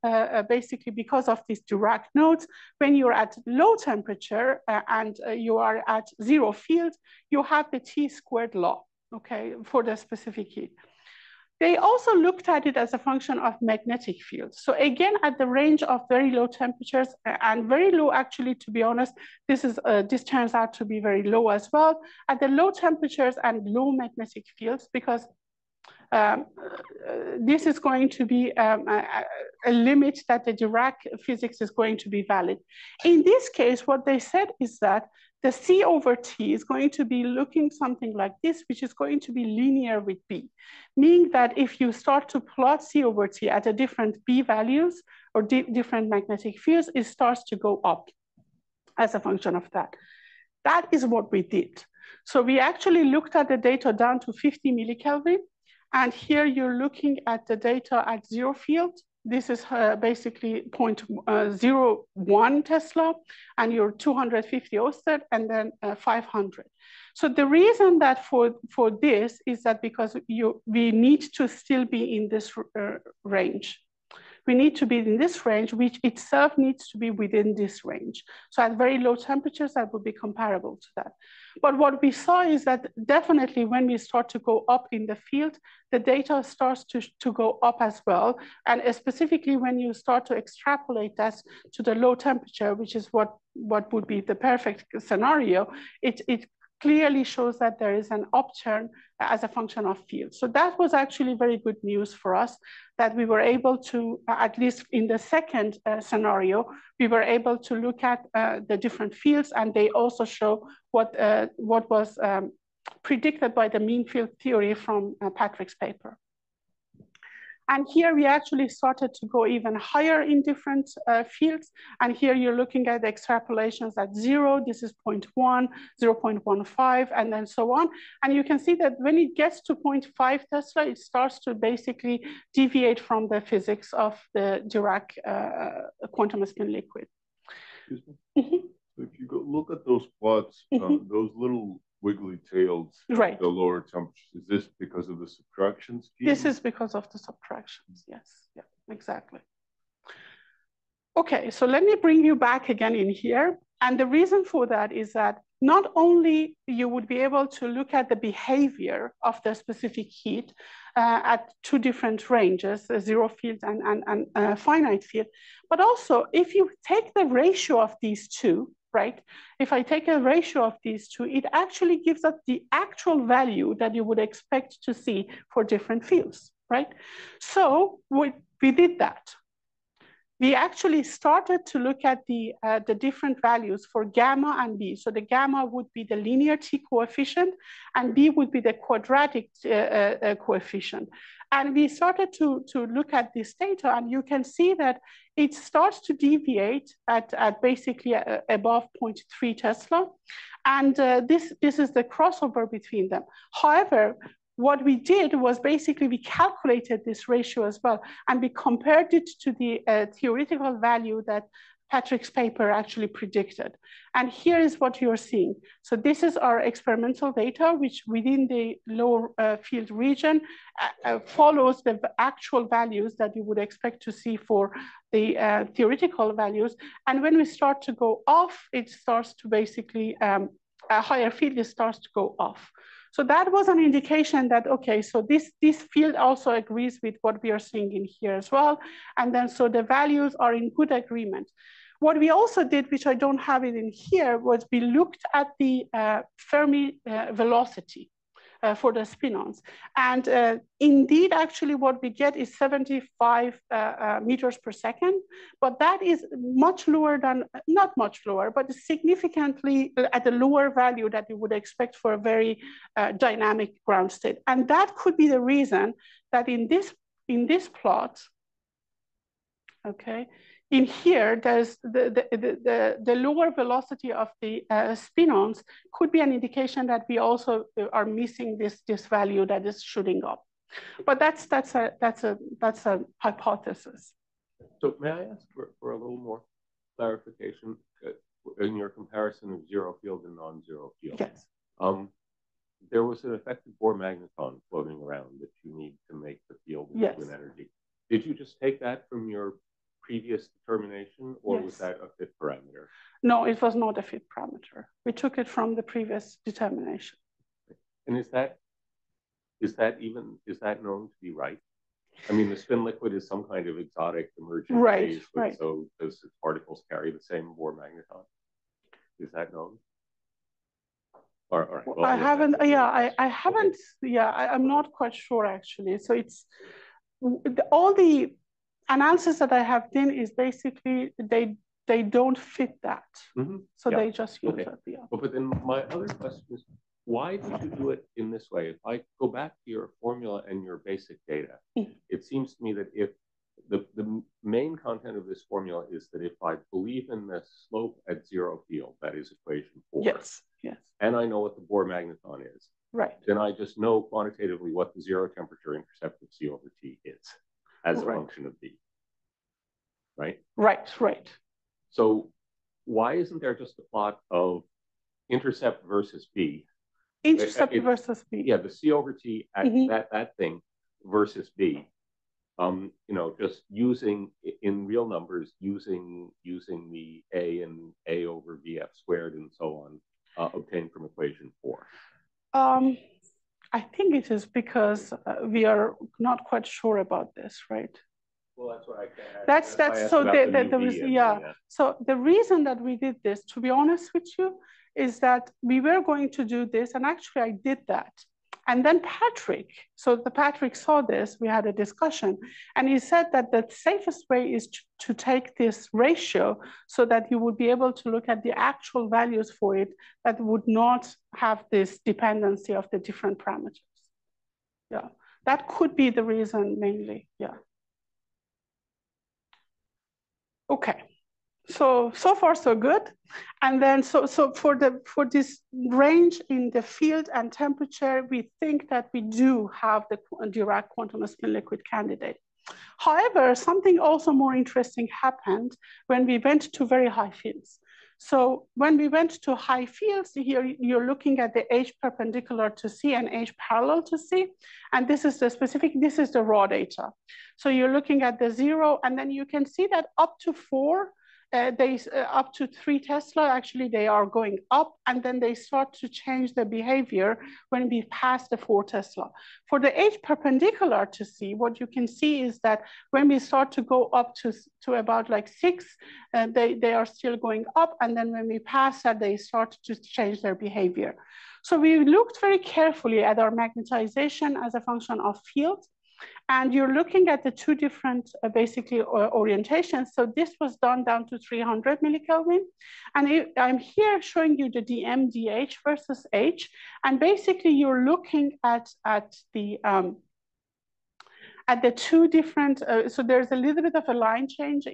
basically because of these Dirac nodes, when you're at low temperature and you are at zero field, you have the T-squared law, okay, for the specific heat. They also looked at it as a function of magnetic field. So again, at the range of very low temperatures and very low, actually, to be honest, this turns out to be very low as well. At the low temperatures and low magnetic fields, because this is going to be a limit that the Dirac physics is going to be valid. In this case, what they said is that the C over T is going to be looking something like this, which is going to be linear with B, meaning that if you start to plot C over T at a different B values or different magnetic fields, it starts to go up as a function of that. That is what we did. So we actually looked at the data down to 50 millikelvin. And here you're looking at the data at zero field. This is basically 0.01 Tesla, and you're 250 Oersted, and then 500. So the reason that for this is that because we need to still be in this range. We need to be in this range, which itself needs to be within this range. So at very low temperatures, that would be comparable to that. But what we saw is that definitely when we start to go up in the field, the data starts to go up as well. And specifically when you start to extrapolate that to the low temperature, which is what would be the perfect scenario, it clearly shows that there is an upturn as a function of field. So that was actually very good news for us, that we were able to, at least in the second scenario, we were able to look at the different fields, and they also show what was predicted by the mean field theory from Patrick's paper. And here we actually started to go even higher in different fields. And here you're looking at the extrapolations at 0, this is 0.1, 0.15, and then so on. And you can see that when it gets to 0.5 Tesla, it starts to basically deviate from the physics of the Dirac quantum spin liquid. Excuse me? Mm-hmm. So if you go look at those plots, those little wiggly tails, right, the lower temperatures, is this because of the subtraction scheme? This is because of the subtractions, yes, yeah, exactly. Okay, so let me bring you back again in here. And the reason for that is that not only you would be able to look at the behavior of the specific heat at two different ranges, zero field and finite field, but also if you take the ratio of these two, right? If I take a ratio of these two, it actually gives us the actual value that you would expect to see for different fields, right? So we did that. We actually started to look at the different values for gamma and B. So the gamma would be the linear T coefficient, and B would be the quadratic coefficient. And we started to look at this data, and you can see that it starts to deviate at basically above 0.3 Tesla. And this is the crossover between them. However, what we did was basically we calculated this ratio as well, and we compared it to the theoretical value that Patrick's paper actually predicted. And here is what you're seeing. So this is our experimental data, which within the low field region follows the actual values that you would expect to see for the theoretical values. And when we start to go off, it starts to basically, a higher field, it starts to go off. So that was an indication that, okay, so this field also agrees with what we are seeing in here as well. And then so the values are in good agreement. What we also did, which I don't have it in here, was we looked at the Fermi velocity for the spin-ons. And indeed, actually what we get is 75 meters per second, but that is much lower than, not much lower, but significantly at a lower value that you would expect for a very dynamic ground state. And that could be the reason that in this plot, okay, in here, there's the lower velocity of the spin-ons could be an indication that we also are missing this value that is shooting up. But that's a hypothesis. So may I ask for a little more clarification in your comparison of zero field and non-zero field? Yes. there was an effective Bohr magneton floating around that you need to make the field into an energy. Did you just take that from your previous determination, or was that a fit parameter? No, it was not a fit parameter. We took it from the previous determination. And is that known to be right? I mean, the spin liquid is some kind of exotic emergent phase, so does its particles carry the same Bohr magneton? Is that known? Well, I haven't. I haven't. I'm not quite sure actually. So it's all the analysis that I have done is basically they don't fit that. So they just use it. But then my other question is, why did you do it in this way? If I go back to your formula and your basic data, it seems to me that if the main content of this formula is that if I believe in the slope at zero field, that is equation 4. Yes. And I know what the Bohr magneton is. Right. Then I just know quantitatively what the zero temperature intercept of C over T is as a function of B. Right? Right. So why isn't there just a plot of intercept versus B? Intercept versus B. Yeah, the C over T at that thing versus B. Just using in real numbers, using the A and A over VF squared and so on, obtained from equation 4. I think it is because we are not quite sure about this, right? Well, that's what I can. That's so So the reason that we did this, to be honest with you, is that we were going to do this, and actually I did that. And then Patrick saw this, we had a discussion, and he said that the safest way is to take this ratio so that you would be able to look at the actual values for it that would not have this dependency of the different parameters. Yeah, that could be the reason mainly, yeah. Okay. So far so good, and then so for this range in the field and temperature, we think that we do have the Dirac quantum spin liquid candidate. However, something also more interesting happened when we went to very high fields. So when we went to high fields, here you're looking at the H perpendicular to C and H parallel to C, and this is the raw data. So you're looking at the 0, and then you can see that up to 4. Up to 3 Tesla, actually they are going up, and then they start to change the behavior when we pass the 4 Tesla. For the H perpendicular to C, what you can see is that when we start to go up to about like 6, they are still going up, and then when we pass that, they start to change their behavior. So we looked very carefully at our magnetization as a function of field. And you're looking at the 2 different orientations. So this was done down to 300 millikelvin. And I'm here showing you the dm dh versus h. And basically you're looking at the 2 different, so there's a little bit of a line change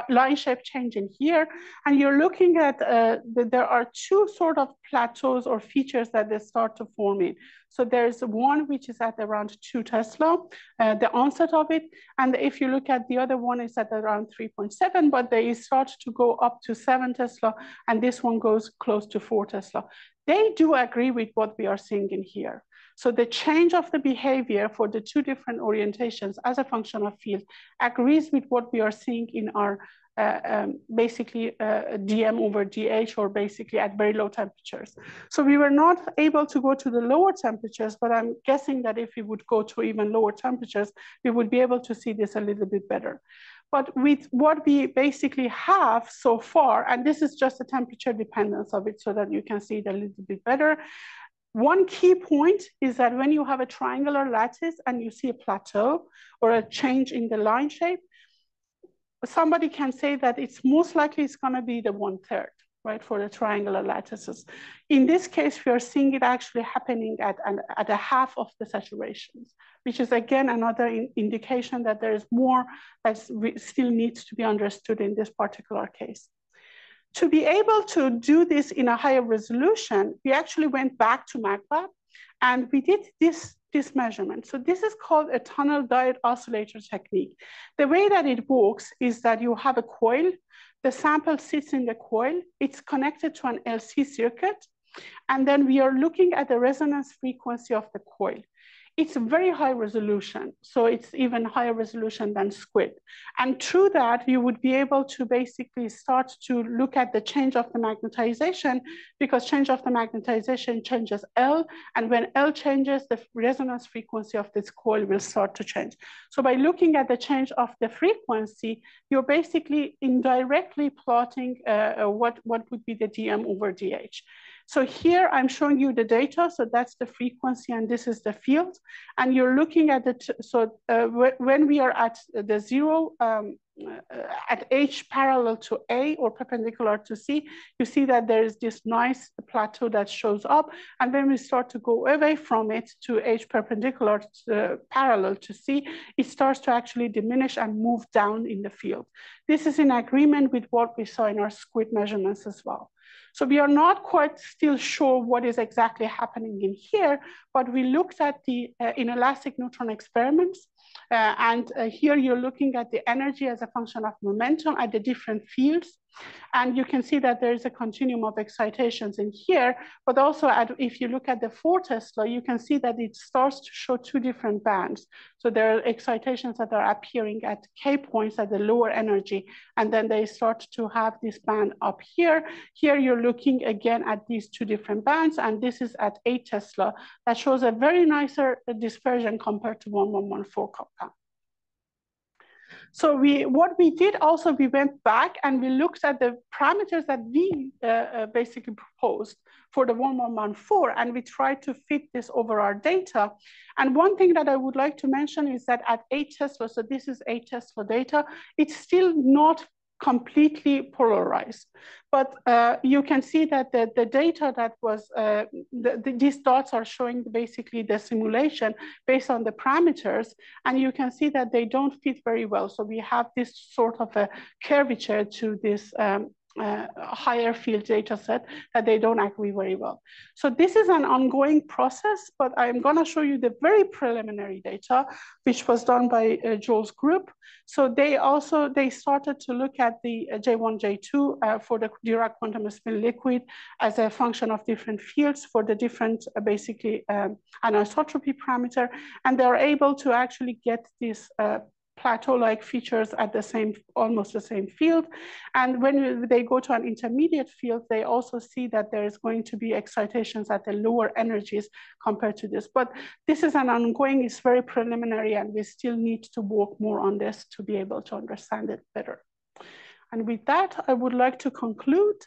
line shape change in here. And you're looking at, there are 2 sort of plateaus or features that they start to form in. So there's one which is at around 2 Tesla, the onset of it. And if you look at the other one, it's at around 3.7, but they start to go up to 7 Tesla, and this one goes close to 4 Tesla. They do agree with what we are seeing in here. So the change of the behavior for the 2 different orientations as a function of field agrees with what we are seeing in our dm over dh, or basically at very low temperatures. So we were not able to go to the lower temperatures, but I'm guessing that if we would go to even lower temperatures, we would be able to see this a little bit better. But with what we basically have so far, and this is just the temperature dependence of it so that you can see it a little bit better. One key point is that when you have a triangular lattice and you see a plateau or a change in the line shape, somebody can say that it's most likely it's going to be the 1/3, right, for the triangular lattices. In this case, we are seeing it actually happening at a half of the saturations, which is again another indication that there is more that still needs to be understood in this particular case. To be able to do this in a higher resolution, we actually went back to MATLAB and we did this measurement. So this is called a tunnel diode oscillator technique. The way that it works is that you have a coil, the sample sits in the coil, it's connected to an LC circuit, And then we are looking at the resonance frequency of the coil. It's a very high resolution, so it's even higher resolution than SQUID. And through that, you would be able to basically start to look at the change of the magnetization, because change of the magnetization changes L, and when L changes, the resonance frequency of this coil will start to change. So by looking at the change of the frequency, you're basically indirectly plotting what would be the dm over dh. So here I'm showing you the data. So that's the frequency and this is the field. And you're looking at it. So when we are at the zero, at H parallel to A or perpendicular to C, you see that there is this nice plateau that shows up. And when we start to go away from it to H perpendicular parallel to C, it starts to actually diminish and move down in the field. This is in agreement with what we saw in our SQUID measurements as well. So we are not quite still sure what is exactly happening in here, but we looked at the inelastic neutron experiments. Here you're looking at the energy as a function of momentum at the different fields. And you can see that there is a continuum of excitations in here, but also if you look at the 4 Tesla, you can see that it starts to show 2 different bands. So there are excitations that are appearing at K points at the lower energy, and then they start to have this band up here. Here you're looking again at these 2 different bands, and this is at 8 Tesla. That shows a very nicer dispersion compared to 1114 compound. So what we did also, we went back and we looked at the parameters that we basically proposed for the 1114, and we tried to fit this over our data. And one thing that I would like to mention is that at 8 Tesla, so this is 8 Tesla data, it's still not completely polarized. But you can see that the data that was, these dots are showing basically the simulation based on the parameters, and you can see that they don't fit very well. So we have this sort of a curvature to this higher field data set that they don't agree very well. So this is an ongoing process, but I'm gonna show you the very preliminary data, which was done by Joel's group. So they started to look at the J1, J2 for the Dirac quantum spin liquid as a function of different fields for the different basically anisotropy parameter. And they're able to actually get this plateau-like features at the same, almost the same field. And when they go to an intermediate field, they also see that there is going to be excitations at the lower energies compared to this. But this is an ongoing, it's very preliminary, and we still need to work more on this to be able to understand it better. And with that, I would like to conclude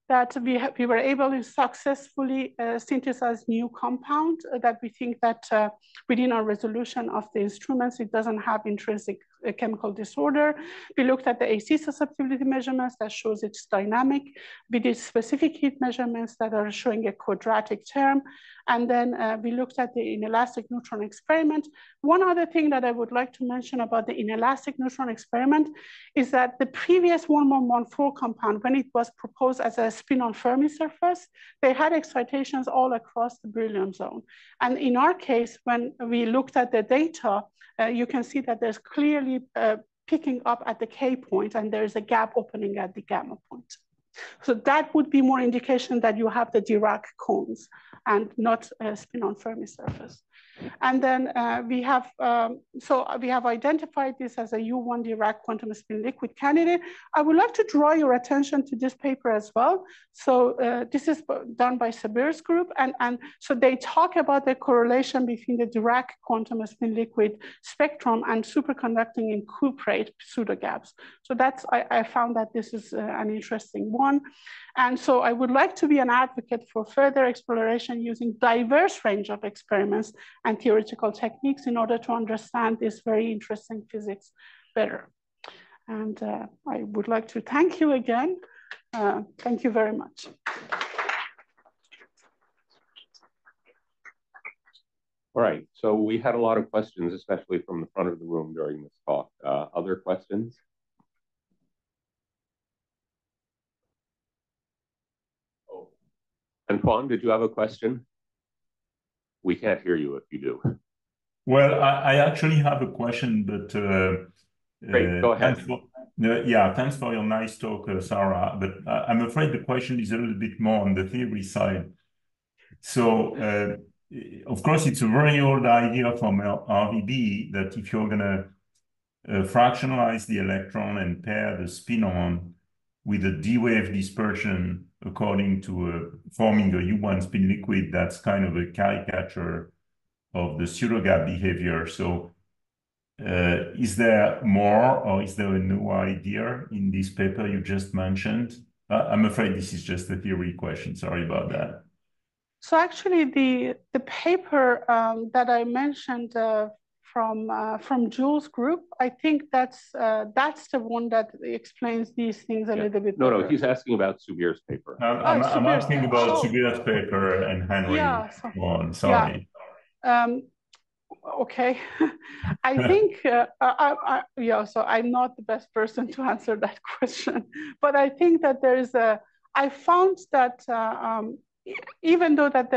that we were able to successfully synthesize new compound that we think that within our resolution of the instruments, it doesn't have intrinsic chemical disorder. We looked at the AC susceptibility measurements that shows it's dynamic. We did specific heat measurements that are showing a quadratic term. And then we looked at the inelastic neutron experiment. One other thing that I would like to mention about the inelastic neutron experiment is that the previous 1114 compound, when it was proposed as a spin-on Fermi surface, they had excitations all across the beryllium zone. And in our case, when we looked at the data, you can see that there's clearly picking up at the K point, and there's a gap opening at the gamma point. So that would be more indication that you have the Dirac cones and not a spin-on Fermi surface. And then we have identified this as a U1 Dirac quantum spin liquid candidate. I would like to draw your attention to this paper as well. So this is done by Sabir's group. And so they talk about the correlation between the Dirac quantum spin liquid spectrum and superconducting in cuprate pseudogaps. So I found that this is an interesting one. And so I would like to be an advocate for further exploration using diverse range of experiments and theoretical techniques in order to understand this very interesting physics better. And I would like to thank you again. Thank you very much. All right, so we had a lot of questions, especially from the front of the room during this talk. Other questions? Antoine, did you have a question? We can't hear you if you do. Well, I actually have a question, but great, go ahead. Thanks for your nice talk, Sara. But I'm afraid the question is a little bit more on the theory side. So, of course, it's a very old idea from RVB that if you're going to fractionalize the electron and pair the spinon with a D-wave dispersion according to forming a U1 spin liquid, that's kind of a caricature of the pseudogap behavior. So is there more, or is there a new idea in this paper you just mentioned? I'm afraid this is just a theory question. Sorry about that. So actually, the paper that I mentioned from Jules' group, I think that's the one that explains these things a little bit better. No, he's asking about Subir's paper. I'm asking about Subir's paper and Henry one. Sorry. Yeah, okay. I think, so I'm not the best person to answer that question, but I think that I found that even though that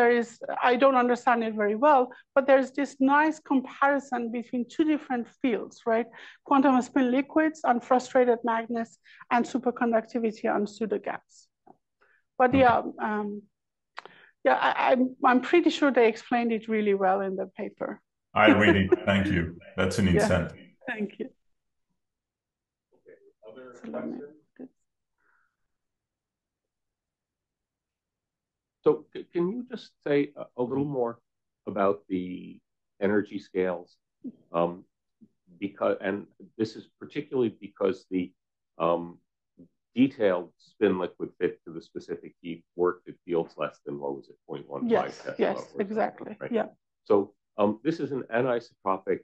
I don't understand it very well, but there's this nice comparison between two different fields, right? Quantum spin liquids on frustrated magnets and superconductivity on pseudogaps. But I'm pretty sure they explained it really well in the paper. I'll read it. Thank you. That's an incentive. Thank you. Okay. Other questions? So can you just say a little more about the energy scales? And this is particularly because the detailed spin liquid fit to the specific heat worked at fields less than, what was it, 0.15 Tesla? Yes, exactly. Right? Yeah. So this is an anisotropic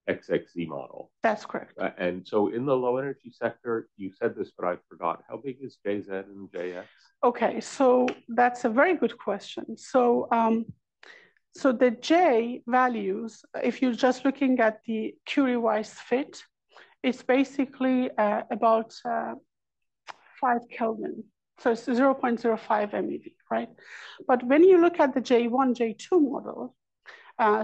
XXZ model. That's correct. And so in the low energy sector, you said this, but I forgot. How big is JZ and JX? Okay, so that's a very good question. So, so the J values, if you're just looking at the Curie-wise fit, it's basically about 5 Kelvin. So it's 0.05 MeV, right? But when you look at the J1, J2 model,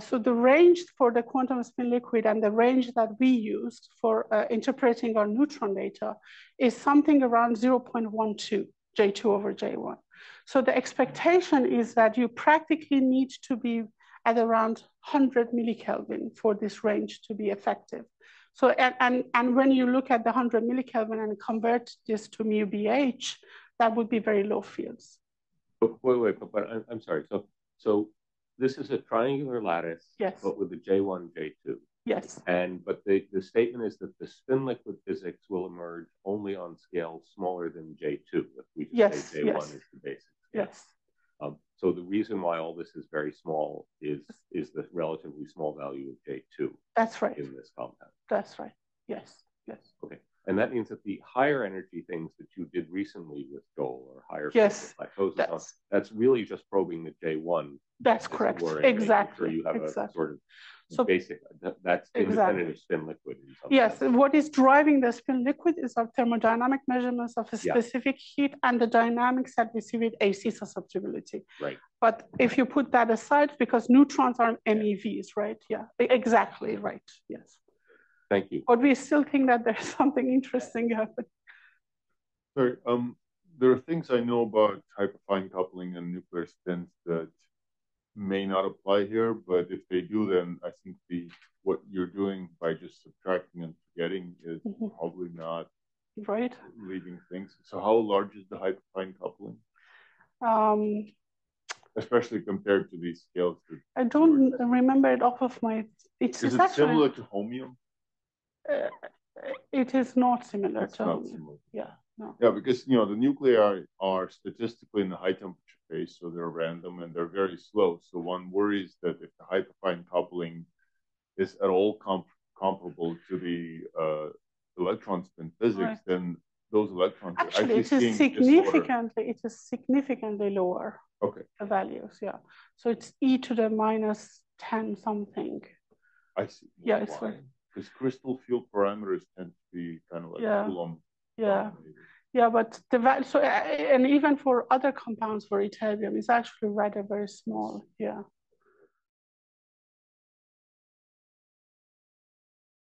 so the range for the quantum spin liquid and the range that we used for interpreting our neutron data is something around 0.12 J2 over J1. So the expectation is that you practically need to be at around 100 millikelvin for this range to be effective. So, and when you look at the 100 millikelvin and convert this to mu BH, that would be very low fields. Wait, but I'm sorry. So this is a triangular lattice, yes, but with a J1, J2. Yes. But the statement is that the spin liquid physics will emerge only on scales smaller than J2. If we just say J1 is the basic scale. Yes. So the reason why all this is very small is the relatively small value of J2. That's right. In this compound. That's right. Yes. Yes. Okay. And that means that the higher energy things that you did recently with Dole or higher plateaus, that's really just probing the J1. That's correct. Exactly. Sure you have exactly. A sort of basic, that's independent of spin liquid. Yes, what is driving the spin liquid is our thermodynamic measurements of a specific heat and the dynamics that we see with AC susceptibility. Right. But if you put that aside, because neutrons are MEVs, right? Yeah, exactly right. Yes. Thank you. But we still think that there's something interesting happening. Sorry, there are things I know about hyperfine coupling and nuclear spins that may not apply here, but if they do, then I think what you're doing by just subtracting and forgetting is probably not leaving things. So how large is the hyperfine coupling? Especially compared to these scales. I don't remember it off of my... Is it similar to homium? It is not similar to homium. Similar. Yeah. No. Yeah, because the nuclei are statistically in the high temperature phase, so they're random and they're very slow. So one worries that if the hyperfine coupling is at all comparable to the electron spin physics, then those electrons actually it is significantly lower. Okay. The values, yeah. So it's e to the minus 10 something. I see. Yeah, it's right. Because crystal field parameters tend to be kind of like Coulomb. Yeah, but the value, and even for other compounds for ytterbium, it's actually rather very small. Yeah.